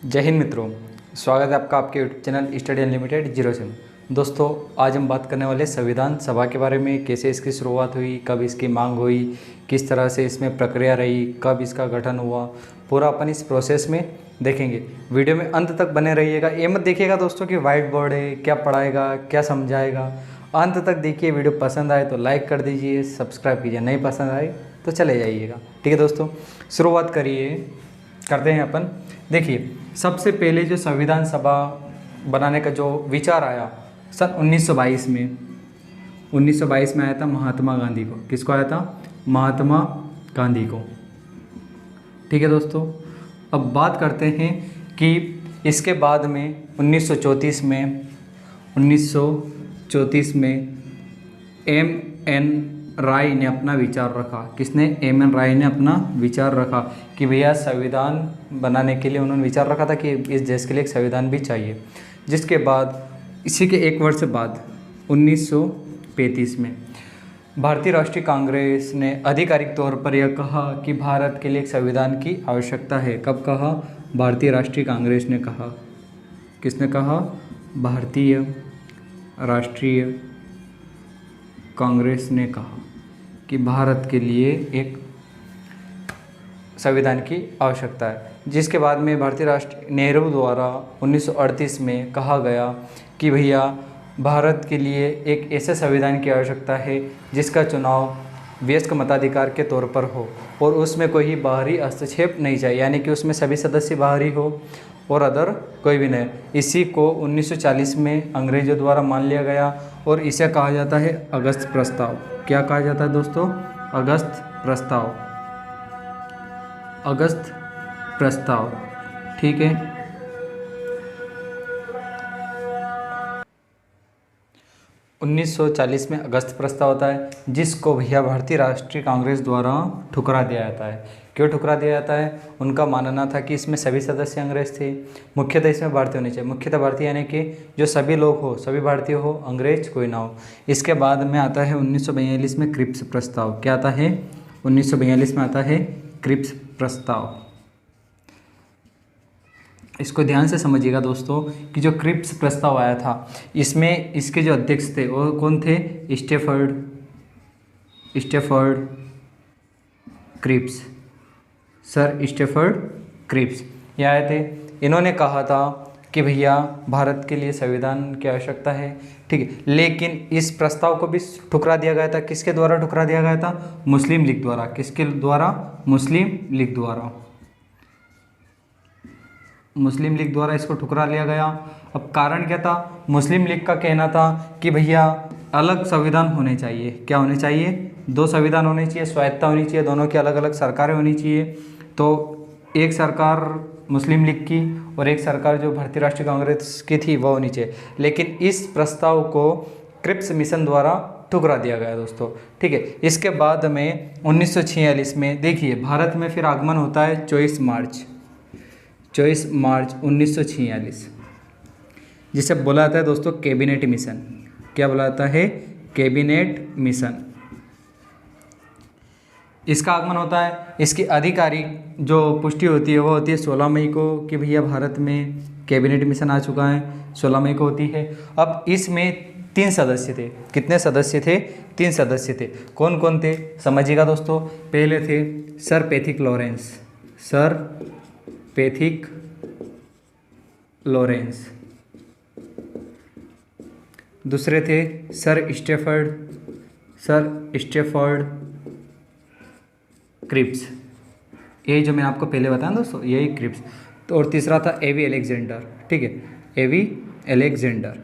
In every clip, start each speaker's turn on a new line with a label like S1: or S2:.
S1: जय हिंद मित्रों, स्वागत है आपका आपके YouTube channel study unlimited zero से। दोस्तों, आज हम बात करने वाले संविधान सभा के बारे में। कैसे इसकी शुरुआत हुई, कब इसकी मांग हुई, किस तरह से इसमें प्रक्रिया रही, कब इसका गठन हुआ, पूरा अपन इस प्रोसेस में देखेंगे। वीडियो में अंत तक बने रहिएगा। ये मत देखिएगा दोस्तों कि वाइट बोर्ड है, क्या पढ़ाएगा, क्या समझाएगा। अंत तक देखिए। वीडियो पसंद आए तो लाइक कर दीजिए, सब्सक्राइब कीजिए, नहीं पसंद आए तो चले जाइएगा। ठीक है दोस्तों, शुरुआत करते हैं अपन। देखिए, सबसे पहले जो संविधान सभा बनाने का जो विचार आया सन 1922 में 1922 में आया था महात्मा गांधी को। किसको आया था? महात्मा गांधी को। ठीक है दोस्तों, अब बात करते हैं कि इसके बाद में 1934 में M.N. राय ने अपना विचार रखा। किसने? M.N. राय ने अपना विचार रखा कि भैया संविधान बनाने के लिए उन्होंने विचार रखा था कि इस देश के लिए एक संविधान भी चाहिए। जिसके बाद इसी के एक वर्ष बाद 1935 में भारतीय राष्ट्रीय कांग्रेस ने आधिकारिक तौर पर यह कहा कि भारत के लिए एक संविधान की आवश्यकता है। कब कहा? भारतीय राष्ट्रीय कांग्रेस ने कहा। किसने कहा? भारतीय राष्ट्रीय कांग्रेस ने कहा कि भारत के लिए एक संविधान की आवश्यकता है। जिसके बाद में भारतीय राष्ट्र नेहरू द्वारा 1938 में कहा गया कि भैया भारत के लिए एक ऐसे संविधान की आवश्यकता है जिसका चुनाव वयस्क मताधिकार के तौर पर हो और उसमें कोई बाहरी हस्तक्षेप नहीं चाहिए, यानी कि उसमें सभी सदस्य बाहरी हो और अदर कोई भी नहीं। इसी को 1940 में अंग्रेजों द्वारा मान लिया गया और इसे कहा जाता है अगस्त प्रस्ताव। क्या कहा जाता है दोस्तों? अगस्त प्रस्ताव। अगस्त प्रस्ताव। ठीक है। 1940 में अगस्त प्रस्ताव होता है, जिसको भैया भारतीय राष्ट्रीय कांग्रेस द्वारा ठुकरा दिया जाता है। क्यों ठुकरा दिया जाता है? उनका मानना था कि इसमें सभी सदस्य अंग्रेज थे। मुख्यतः इसमें भारतीय होने चाहिए। मुख्यतः भारतीय यानी कि जो सभी लोग हो, सभी भारतीय हो, अंग्रेज कोई ना हो। इसके बाद में आता है 1942 में क्रिप्स प्रस्ताव। क्या आता है? 1942 में आता है क्रिप्स प्रस्ताव। इसको ध्यान से समझिएगा दोस्तों कि जो क्रिप्स प्रस्ताव आया था, इसमें इसके जो अध्यक्ष थे वो कौन थे? Stafford Cripps, sir Stafford Cripps ये आए थे। इन्होंने कहा था कि भैया भारत के लिए संविधान की आवश्यकता है। ठीक है, लेकिन इस प्रस्ताव को भी ठुकरा दिया गया था। किसके द्वारा ठुकरा दिया गया था? मुस्लिम लीग द्वारा। किसके द्वारा? मुस्लिम लीग द्वारा। मुस्लिम लीग द्वारा इसको ठुकरा लिया गया। अब कारण क्या था? मुस्लिम लीग का कहना था कि भैया अलग संविधान होने चाहिए। क्या होने चाहिए? दो संविधान होने चाहिए, स्वायत्ता होनी चाहिए, दोनों की अलग अलग सरकारें होनी चाहिए। तो एक सरकार मुस्लिम लीग की और एक सरकार जो भारतीय राष्ट्रीय कांग्रेस की थी वो होनी चाहिए। लेकिन इस प्रस्ताव को क्रिप्स मिशन द्वारा ठुकरा दिया गया दोस्तों। ठीक है, इसके बाद में 1946 में देखिए भारत में फिर आगमन होता है 24 मार्च 1946, जिसे बोला जाता है दोस्तों कैबिनेट मिशन। क्या बोला जाता है? Cabinet mission. इसका आगमन होता है। इसकी आधिकारिक जो पुष्टि होती है वो होती है 16 मई को कि भैया भारत में कैबिनेट मिशन आ चुका है। 16 मई को होती है। अब इसमें 3 सदस्य थे। कितने सदस्य थे? 3 सदस्य थे। कौन कौन थे समझिएगा दोस्तों। पहले थे sir Pethick Lawrence. Sir Pethick Lawrence. दूसरे थे सर स्टेफर्ड क्रिप्स। यही जो मैंने आपको पहले बताया दोस्तों, यही क्रिप्स। तो और तीसरा था एवी अलेक्जेंडर। ठीक है, एवी अलेक्जेंडर।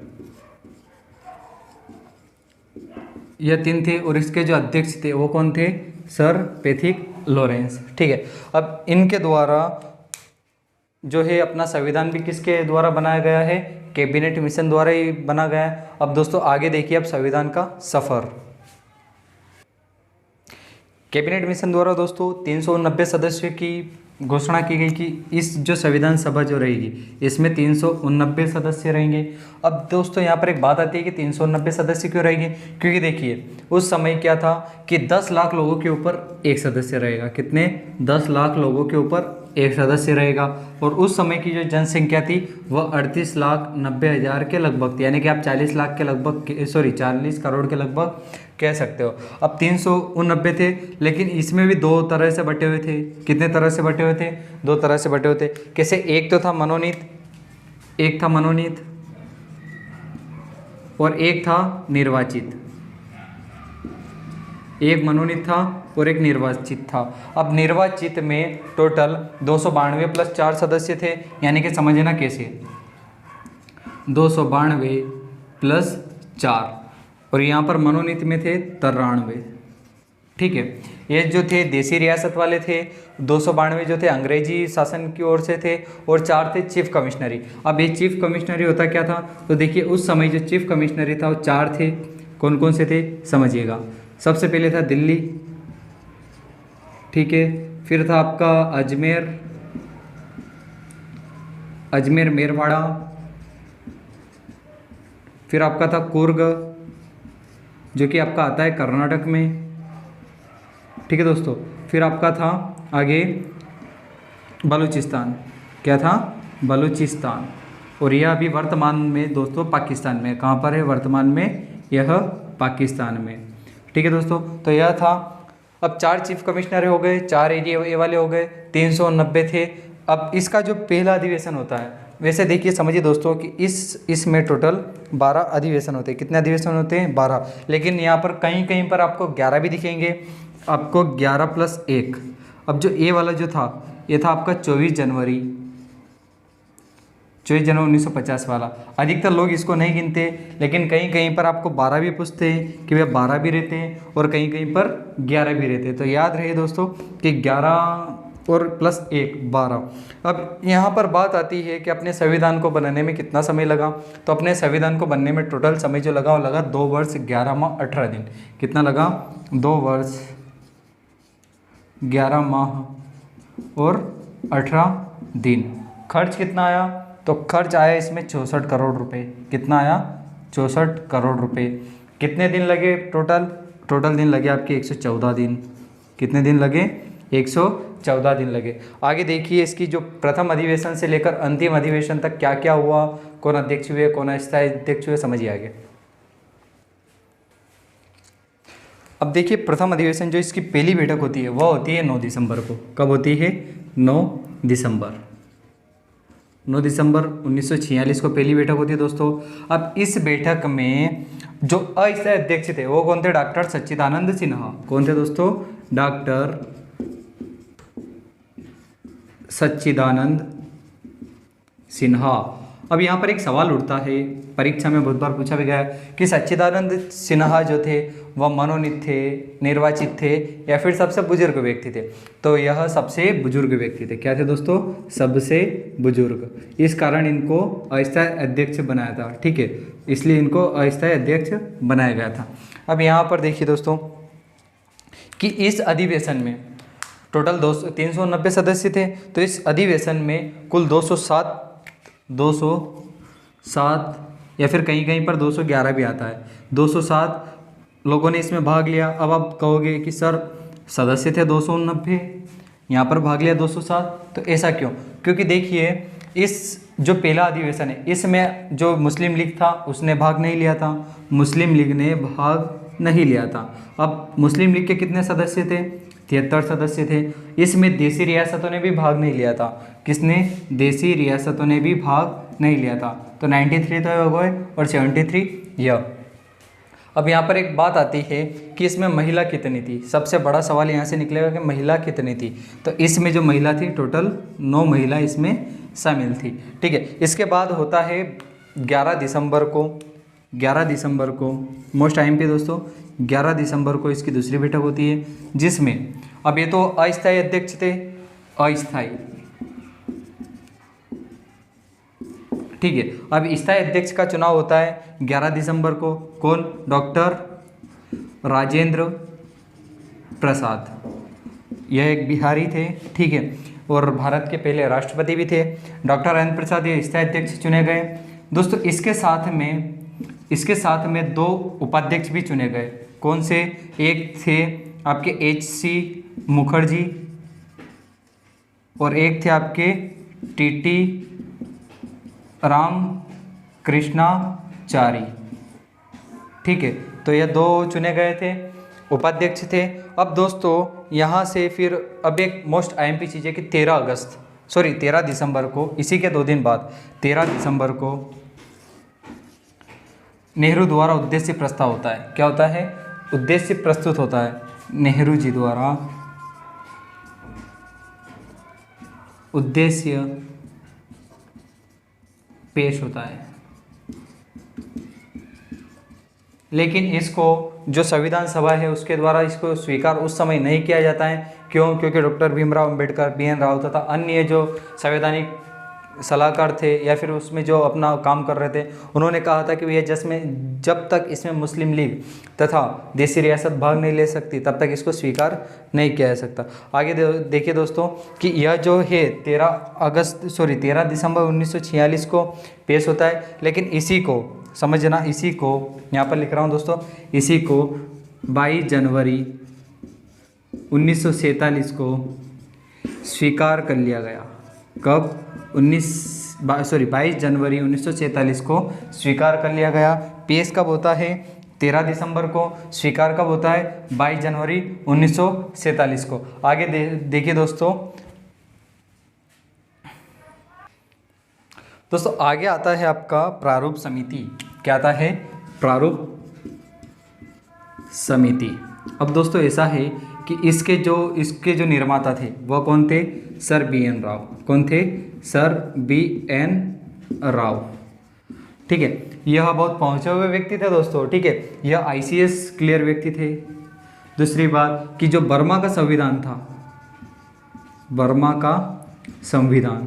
S1: यह 3 थे और इसके जो अध्यक्ष थे वो कौन थे? Sir Pethick Lawrence. ठीक है, अब इनके द्वारा जो है अपना संविधान भी किसके द्वारा बनाया गया है? कैबिनेट मिशन द्वारा ही बना गया है। अब दोस्तों आगे देखिए, अब संविधान का सफ़र। कैबिनेट मिशन द्वारा दोस्तों 389 सदस्यों की घोषणा की गई कि इस जो संविधान सभा जो रहेगी इसमें 389 सदस्य रहेंगे। अब दोस्तों यहाँ पर एक बात आती है कि 390 सदस्य क्यों रहेंगे? क्योंकि देखिए उस समय क्या था कि 10 लाख लोगों के ऊपर एक सदस्य रहेगा। कितने? 10 लाख लोगों के ऊपर एक सदस्य रहेगा। और उस समय की जो जनसंख्या थी वह 38,90,000 के लगभग थी, यानी कि आप 40 लाख के लगभग, सॉरी 40 करोड़ के लगभग कह सकते हो। अब 389 थे, लेकिन इसमें भी दो तरह से बटे हुए थे। कितने तरह से बटे हुए थे? दो तरह से बटे हुए थे। कैसे? एक तो था मनोनीत, एक था मनोनीत और एक था निर्वाचित। एक मनोनीत था और एक निर्वाचित था। अब निर्वाचित में टोटल 292 प्लस 4 सदस्य थे, यानी कि समझना कैसे, 292 प्लस 4, और यहाँ पर मनोनीत में थे 93। ठीक है, ये जो थे देसी रियासत वाले थे, 292 जो थे अंग्रेजी शासन की ओर से थे, और 4 थे चीफ कमिश्नरी। अब ये चीफ कमिश्नरी होता क्या था? तो देखिए उस समय जो चीफ कमिश्नरी था वो 4 थे। कौन कौन से थे समझिएगा। सबसे पहले था दिल्ली, ठीक है, फिर था आपका अजमेर मेरवाड़ा, फिर आपका था कुर्ग जो कि आपका आता है कर्नाटक में, ठीक है दोस्तों। फिर आपका था आगे बलूचिस्तान, क्या था? बलूचिस्तान। और यह अभी वर्तमान में दोस्तों पाकिस्तान में, कहाँ पर है? वर्तमान में यह पाकिस्तान में, ठीक है दोस्तों। तो यह था। अब 4 चीफ कमिश्नर हो गए, 4 एरिया वाले हो गए, 390 थे। अब इसका जो पहला अधिवेशन होता है, वैसे देखिए समझिए दोस्तों कि इसमें टोटल 12 अधिवेशन होते हैं। कितने अधिवेशन होते हैं? 12। लेकिन यहाँ पर कहीं कहीं पर आपको 11 भी दिखेंगे, आपको 11 प्लस 1। अब जो ए वाला जो था, ये था आपका 24 जनवरी 1950 वाला। अधिकतर लोग इसको नहीं गिनते, लेकिन कहीं कहीं पर आपको 12 भी पूछते हैं कि भैया 12 भी रहते हैं, और कहीं कहीं पर 11 भी रहते हैं। तो याद रहे दोस्तों कि 11 और प्लस 1 12। अब यहाँ पर बात आती है कि अपने संविधान को बनाने में कितना समय लगा। तो अपने संविधान को बनने में टोटल समय जो लगा वो लगा 2 वर्ष 11 माह 18 दिन। कितना लगा? 2 वर्ष 11 माह और 18 दिन। खर्च कितना आया? तो खर्च आया इसमें 64 करोड़ रुपए। कितना आया? 64 करोड़ रुपए। कितने दिन लगे टोटल दिन लगे आपके 114 दिन। कितने दिन लगे? 114 दिन लगे। आगे देखिए इसकी जो प्रथम अधिवेशन से लेकर अंतिम अधिवेशन तक क्या क्या हुआ, कौन अध्यक्ष हुए, कौन अस्थायी अध्यक्ष हुए, समझिए आगे। अब देखिए प्रथम अधिवेशन जो इसकी पहली बैठक होती है वह होती है 9 दिसंबर को। कब होती है? 9 दिसंबर 1946 को पहली बैठक होती है दोस्तों। अब इस बैठक में जो अस्थायी अध्यक्ष थे वो कौन थे? डॉक्टर सच्चिदानंद सिन्हा। कौन थे दोस्तों? डॉक्टर सच्चिदानंद सिन्हा। अब यहाँ पर एक सवाल उठता है, परीक्षा में बहुत बार पूछा भी गया है कि सच्चिदानंद सिन्हा जो थे वह मनोनीत थे, निर्वाचित थे, या फिर सबसे बुजुर्ग व्यक्ति थे। तो यह सबसे बुजुर्ग व्यक्ति थे। क्या थे दोस्तों? सबसे बुजुर्ग। इस कारण इनको अस्थायी अध्यक्ष बनाया था, ठीक है, इसलिए इनको अस्थायी अध्यक्ष बनाया गया था। अब यहाँ पर देखिए दोस्तों कि इस अधिवेशन में टोटल 390 सदस्य थे। तो इस अधिवेशन में कुल 207 या फिर कहीं कहीं पर 211 भी आता है, 207 लोगों ने इसमें भाग लिया। अब आप कहोगे कि सर सदस्य थे 290, यहाँ पर भाग लिया 207, तो ऐसा क्यों? क्योंकि देखिए इस जो पहला अधिवेशन है इसमें जो मुस्लिम लीग था उसने भाग नहीं लिया था, मुस्लिम लीग ने भाग नहीं लिया था। अब मुस्लिम लीग के कितने सदस्य थे? 73 सदस्य थे। इसमें देसी रियासतों ने भी भाग नहीं लिया था। किसने? देसी रियासतों ने भी भाग नहीं लिया था। तो 93 तो हो गए और 73 यह। अब यहाँ पर एक बात आती है कि इसमें महिला कितनी थी। सबसे बड़ा सवाल यहाँ से निकलेगा कि महिला कितनी थी। तो इसमें जो महिला थी टोटल 9 महिला इसमें शामिल थी, ठीक है। इसके बाद होता है 11 दिसंबर को मोस्ट टाइम पे दोस्तों 11 दिसंबर को इसकी दूसरी बैठक होती है, जिसमें अब ये तो अस्थायी अध्यक्ष थे, अस्थायी, ठीक है। अब स्थायी अध्यक्ष का चुनाव होता है 11 दिसंबर को। कौन? डॉक्टर राजेंद्र प्रसाद, यह एक बिहारी थे, ठीक है, और भारत के पहले राष्ट्रपति भी थे। डॉक्टर राजेंद्र प्रसाद ये स्थायी अध्यक्ष चुने गए दोस्तों। इसके साथ में 2 उपाध्यक्ष भी चुने गए। कौन से? एक थे आपके H.C. मुखर्जी, और एक थे आपके टीटी राम कृष्णाचारी। ठीक है, तो ये 2 चुने गए थे, उपाध्यक्ष थे। अब दोस्तों यहाँ से फिर अब एक मोस्ट आईएमपी चीज़ है कि 13 दिसंबर को, इसी के 2 दिन बाद 13 दिसंबर को नेहरू द्वारा उद्देश्य प्रस्ताव होता है। क्या होता है? उद्देश्य प्रस्तुत होता है, नेहरू जी द्वारा उद्देश्य पेश होता है। लेकिन इसको जो संविधान सभा है उसके द्वारा इसको स्वीकार उस समय नहीं किया जाता है। क्यों? क्योंकि डॉक्टर भीमराव अंबेडकर, BN राव तथा अन्य जो संवैधानिक सलाहकार थे या फिर उसमें जो अपना काम कर रहे थे, उन्होंने कहा था कि ये जब तक इसमें मुस्लिम लीग तथा देसी रियासत भाग नहीं ले सकती तब तक इसको स्वीकार नहीं किया जा सकता। आगे देखिए दोस्तों कि यह जो है 13 दिसंबर 1946 को पेश होता है। लेकिन इसी को समझना, इसी को यहाँ पर लिख रहा हूँ दोस्तों, इसी को 22 जनवरी 1947 को स्वीकार कर लिया गया। कब? 22 जनवरी 1947 को स्वीकार कर लिया गया। पेश कब होता है? 13 दिसंबर को। स्वीकार कब होता है? 22 जनवरी 1947 को। आगे देखिए दोस्तों आगे आता है आपका प्रारूप समिति। क्या आता है? प्रारूप समिति। अब दोस्तों ऐसा है कि इसके जो निर्माता थे वह कौन थे? Sir BN Rao. कौन थे? Sir BN Rao. ठीक है, यह बहुत पहुंचे हुए व्यक्ति थे दोस्तों। ठीक है, यह ICS क्लियर व्यक्ति थे। दूसरी बात कि जो बर्मा का संविधान था, बर्मा का संविधान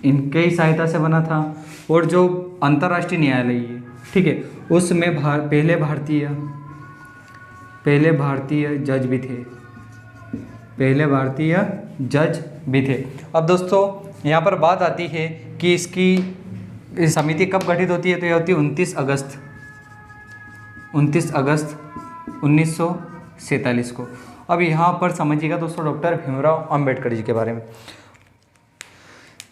S1: इनके ही सहायता से बना था। और जो अंतर्राष्ट्रीय न्यायालय है, ठीक है, उसमें पहले भारतीय जज भी थे। पहले भारतीय जज भी थे। अब दोस्तों यहाँ पर बात आती है कि इसकी समिति कब गठित होती है? तो यह होती है 29 अगस्त 1947 को। अब यहाँ पर समझिएगा दोस्तों डॉक्टर भीमराव अंबेडकर जी के बारे में।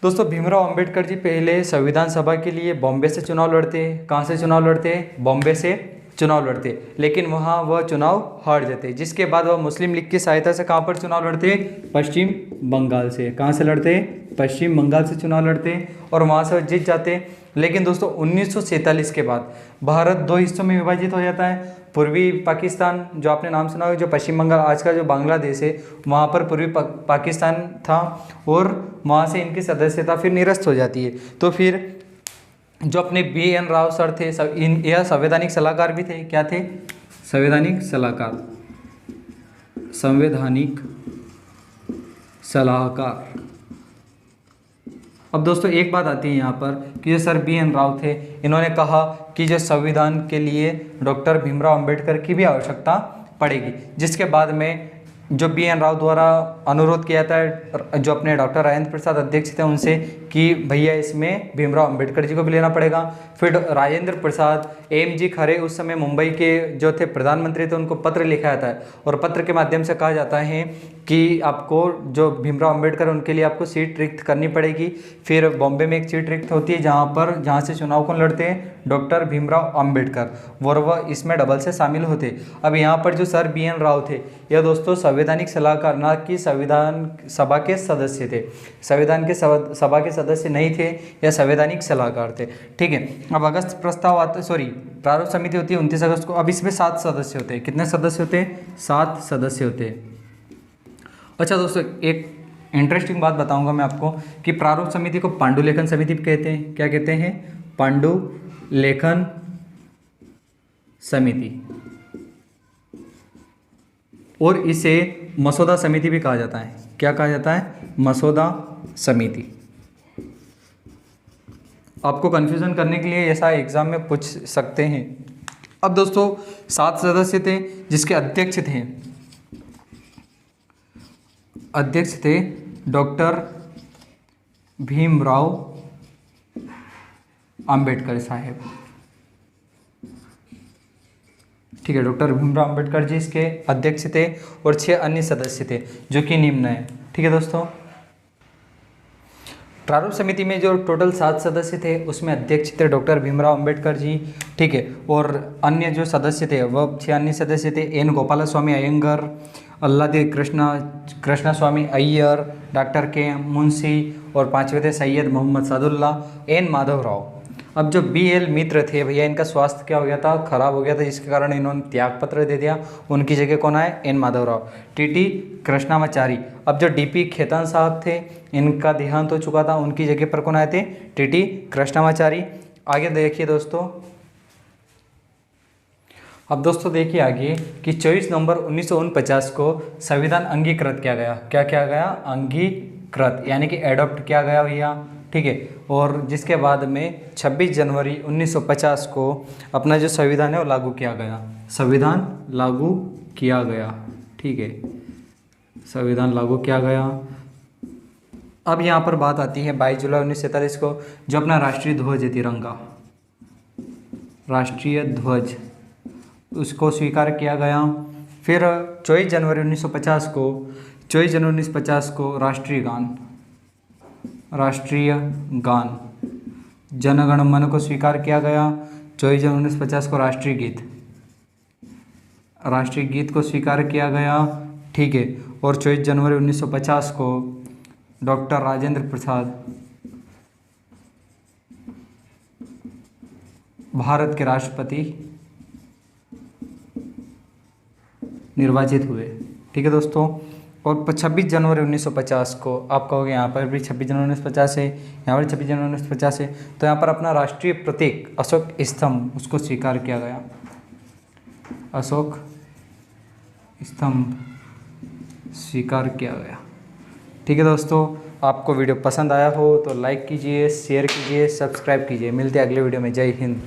S1: दोस्तों भीमराव अंबेडकर जी पहले संविधान सभा के लिए बॉम्बे से चुनाव लड़ते। कहाँ से चुनाव लड़ते? बॉम्बे से चुनाव लड़ते। लेकिन वहाँ वह चुनाव हार जाते, जिसके बाद वह मुस्लिम लीग की सहायता से कहाँ पर चुनाव लड़ते? पश्चिम बंगाल से। कहाँ से लड़ते? पश्चिम बंगाल से चुनाव लड़ते और वहाँ से जीत जाते। लेकिन दोस्तों 1947 के बाद भारत 2 हिस्सों में विभाजित हो जाता है। पूर्वी पाकिस्तान, जो आपने नाम सुना होगा, जो पश्चिम बंगाल आज का जो बांग्लादेश है, वहाँ पर पूर्वी पाकिस्तान था और वहाँ से इनकी सदस्यता फिर निरस्त हो जाती है। तो फिर जो अपने BN राव सर थे, यह संवैधानिक सलाहकार भी थे। क्या थे? संवैधानिक सलाहकार। अब दोस्तों एक बात आती है यहाँ पर कि जो सर BN राव थे, इन्होंने कहा कि जो संविधान के लिए डॉक्टर भीमराव अंबेडकर की भी आवश्यकता पड़ेगी, जिसके बाद में जो BN राव द्वारा अनुरोध किया था जो अपने डॉक्टर राजेंद्र प्रसाद अध्यक्ष थे उनसे कि भैया इसमें भीमराव अंबेडकर जी को भी लेना पड़ेगा। फिर राजेंद्र प्रसाद, AM जी खरे उस समय मुंबई के जो थे प्रधानमंत्री थे, उनको पत्र लिखा जाता है और पत्र के माध्यम से कहा जाता है कि आपको जो भीमराव अंबेडकर उनके लिए आपको सीट रिक्त करनी पड़ेगी। फिर बॉम्बे में एक सीट रिक्त होती है जहाँ से चुनाव कौन लड़ते हैं? डॉक्टर भीमराव अंबेडकर, और वह इसमें डबल से शामिल होते। अब यहाँ पर जो सर BN राव थे, यह दोस्तों संवैधानिक सलाहकार, ना कि संविधान सभा के सदस्य थे। संविधान के सभा के सदस्य नहीं थे, यह संवैधानिक सलाहकार थे। ठीक है, अब अगस्त प्रस्ताव आता, प्रारूप समिति होती है 29 अगस्त को। अब इसमें 7 सदस्य होते हैं। कितने सदस्य होते हैं? 7 सदस्य होते हैं। अच्छा दोस्तों एक इंटरेस्टिंग बात बताऊंगा मैं आपको कि प्रारूप समिति को पांडुलेखन समिति भी कहते हैं। क्या कहते हैं? पांडुलेखन समिति। और इसे मसौदा समिति भी कहा जाता है। क्या कहा जाता है? मसौदा समिति। आपको कन्फ्यूज़न करने के लिए ऐसा एग्जाम में पूछ सकते हैं। अब दोस्तों 7 सदस्य थे जिसके अध्यक्ष थे डॉक्टर भीमराव अंबेडकर साहब। ठीक है, डॉक्टर भीमराव अंबेडकर जी इसके अध्यक्ष थे और 6 अन्य सदस्य थे जो कि निम्न है। ठीक है दोस्तों, प्रारूप समिति में जो टोटल 7 सदस्य थे उसमें अध्यक्ष थे डॉक्टर भीमराव अंबेडकर जी। ठीक है, और अन्य जो सदस्य थे वह 6 अन्य सदस्य थे। एन गोपालस्वामी अयंगर, अल्लादी कृष्णा स्वामी अय्यर, डॉक्टर के मुंशी और 5वें थे सैयद मोहम्मद सादुल्ला, एन माधवराव। अब जो BL मित्र थे भैया, इनका स्वास्थ्य क्या हो गया था, खराब हो गया था, जिसके कारण इन्होंने त्यागपत्र दे दिया। उनकी जगह कौन आए, एन माधवराव। TT कृष्णामाचारी। अब जो DP खेतान साहब थे इनका देहांत हो चुका था, उनकी जगह पर कौन आए थे, TT कृष्णामाचारी। आगे देखिए दोस्तों, अब दोस्तों देखिए आगे कि 24 नवंबर 1949 को संविधान अंगीकृत किया गया। क्या किया गया, अंगीकृत यानी कि एडॉप्ट किया गया भैया। ठीक है, और जिसके बाद में 26 जनवरी 1950 को अपना जो संविधान है वो लागू किया गया। संविधान लागू किया गया। ठीक है, संविधान लागू किया गया। अब यहाँ पर बात आती है 22 जुलाई 1947 को जो अपना राष्ट्रीय ध्वज है तिरंगा, राष्ट्रीय ध्वज, उसको स्वीकार किया गया। फिर 24 जनवरी 1950 को राष्ट्रीय गान जन गण मन को स्वीकार किया गया। 24 जनवरी 1950 को राष्ट्रीय गीत को स्वीकार किया गया। ठीक है, और 24 जनवरी 1950 को डॉक्टर राजेंद्र प्रसाद भारत के राष्ट्रपति निर्वाचित हुए। ठीक है दोस्तों, और 26 जनवरी 1950 को आप कहोगे यहाँ पर भी 26 जनवरी 1950 है, यहाँ पर 26 जनवरी 1950 है, तो यहाँ पर अपना राष्ट्रीय प्रतीक अशोक स्तंभ उसको स्वीकार किया गया। अशोक स्तंभ स्वीकार किया गया। ठीक है दोस्तों, आपको वीडियो पसंद आया हो तो लाइक कीजिए, शेयर कीजिए, सब्सक्राइब कीजिए। मिलते हैं अगले वीडियो में। जय हिंद।